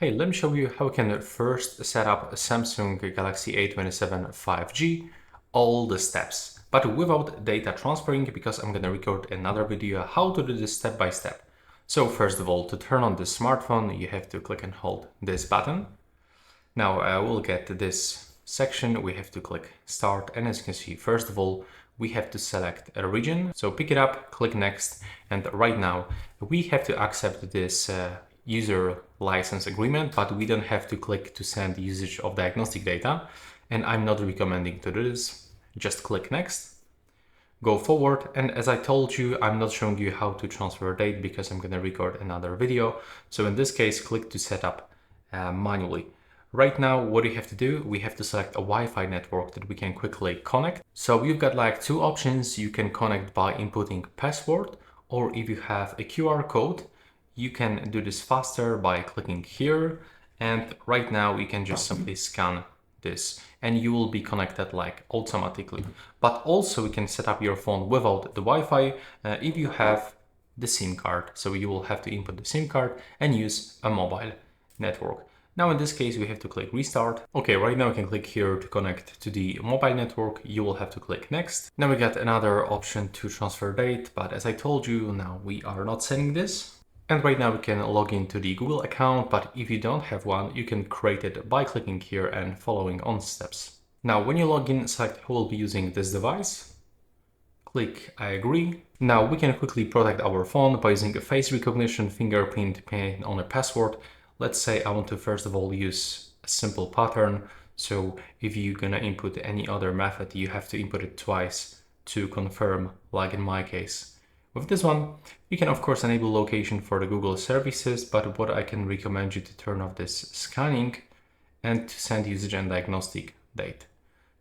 Hey, let me show you how we can first set up a Samsung Galaxy A27 5G, all the steps, but without data transferring, because I'm gonna record another video how to do this step by step. So first of all, to turn on the smartphone, you have to click and hold this button. Now we'll get to this section, we have to click start, and as you can see, first of all, we have to select a region. So pick it up, click next, and right now we have to accept this user license agreement, but we don't have to click to send usage of diagnostic data. And I'm not recommending to do this. Just click next, go forward. And as I told you, I'm not showing you how to transfer data because I'm going to record another video. So in this case, click to set up manually. Right now, what you have to do, we have to select a Wi-Fi network that we can quickly connect. So you've got like two options. You can connect by inputting password, or if you have a QR code, you can do this faster by clicking here. And right now you can just simply scan this and you will be connected like automatically. But also you can set up your phone without the Wi-Fi if you have the SIM card. So you will have to input the SIM card and use a mobile network. Now in this case, we have to click restart. Okay, right now we can click here to connect to the mobile network. You will have to click next. Now we got another option to transfer data, but as I told you, now we are not setting this. And right now we can log into the Google account, but if you don't have one, you can create it by clicking here and following on steps. Now, when you log in, select who will be using this device. Click I agree. Now we can quickly protect our phone by using a face recognition, fingerprint, PIN on a password. Let's say I want to first of all use a simple pattern. So if you're gonna input any other method, you have to input it twice to confirm, like in my case. With this one, you can of course enable location for the Google services, but what I can recommend you to turn off this scanning and to send usage and diagnostic data.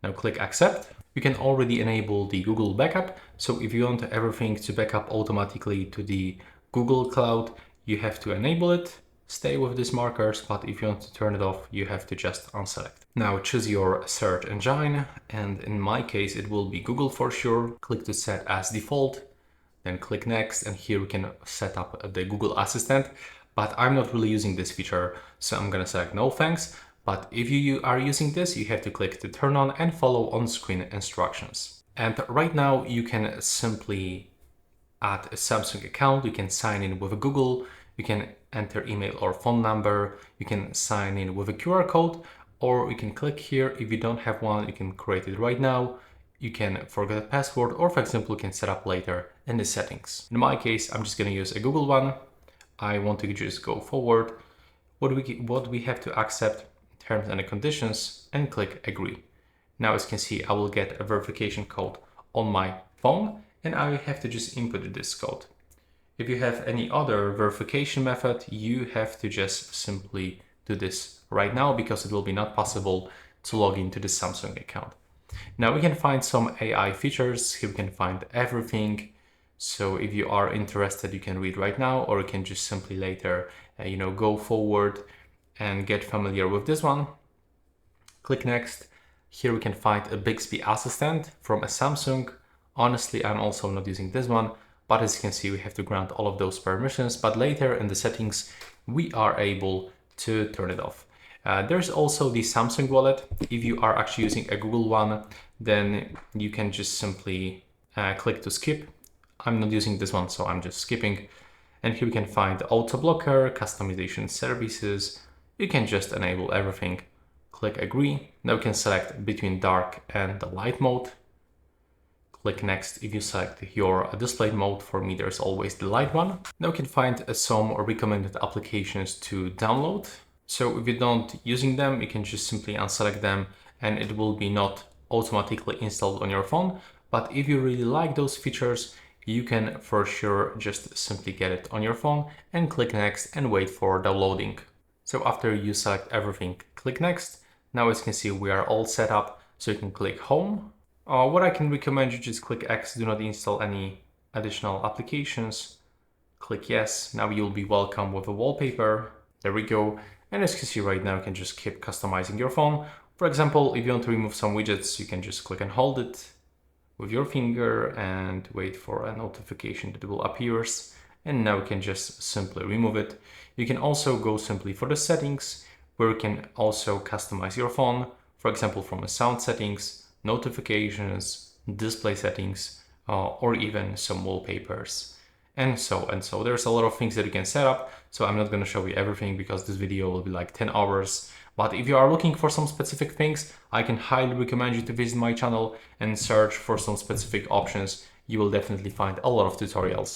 Now click accept. You can already enable the Google backup. So if you want everything to back up automatically to the Google Cloud, you have to enable it. Stay with these markers, but if you want to turn it off, you have to just unselect. Now choose your search engine, and in my case, it will be Google for sure. Click to set as default. Then click next, and here we can set up the Google Assistant, but I'm not really using this feature, so I'm gonna select no thanks. But if you are using this, you have to click to turn on and follow on-screen instructions. And right now you can simply add a Samsung account, you can sign in with a Google, you can enter email or phone number, you can sign in with a QR code, or you can click here. If you don't have one, you can create it right now. You can forget a password, or for example, you can set up later in the settings. In my case, I'm just gonna use a Google one. I want to just go forward. What we have to accept, terms and conditions, and click agree. Now, as you can see, I will get a verification code on my phone, and I have to just input this code. If you have any other verification method, you have to just simply do this right now because it will be not possible to log into the Samsung account. Now we can find some AI features. Here we can find everything. So if you are interested, you can read right now, or you can just simply later, go forward and get familiar with this one. Click next. Here we can find a Bixby assistant from a Samsung. Honestly, I'm also not using this one, but as you can see, we have to grant all of those permissions, but later in the settings, we are able to turn it off. There's also the Samsung wallet. If you are actually using a Google one, then you can just simply click to skip. I'm not using this one, so I'm just skipping. And here we can find auto blocker, customization services. You can just enable everything. Click agree. Now you can select between dark and the light mode. Click next if you select your display mode. For me, there's always the light one. Now you can find some recommended applications to download. So if you don't using them, you can just simply unselect them and it will be not automatically installed on your phone. But if you really like those features, you can for sure just simply get it on your phone and click next and wait for downloading. So after you select everything, click next. Now as you can see, we are all set up. So you can click home. What I can recommend you just click X, do not install any additional applications. Click yes. Now you'll be welcome with a wallpaper. There we go. And as you can see right now, you can just keep customizing your phone. For example, if you want to remove some widgets, you can just click and hold it with your finger and wait for a notification that will appear. and now we can just simply remove it. You can also go simply for the settings, where you can also customize your phone, for example, from a sound settings, notifications, display settings, or even some wallpapers. And so. There's a lot of things that you can set up, so I'm not going to show you everything because this video will be like 10 hours. But if you are looking for some specific things, I can highly recommend you to visit my channel and search for some specific options. You will definitely find a lot of tutorials.